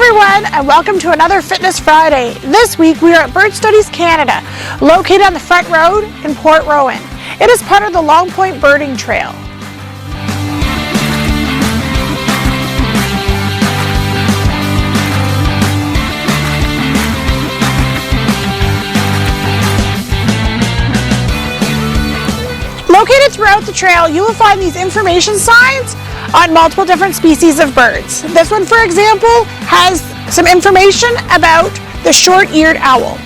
everyone, and welcome to another Fitness Friday. This week we are at Bird Studies Canada, located on the Front Road in Port Rowan. It is part of the Long Point Birding Trail. Located throughout the trail, you will find these information signs on multiple different species of birds. This one, for example, has some information about the short-eared owl.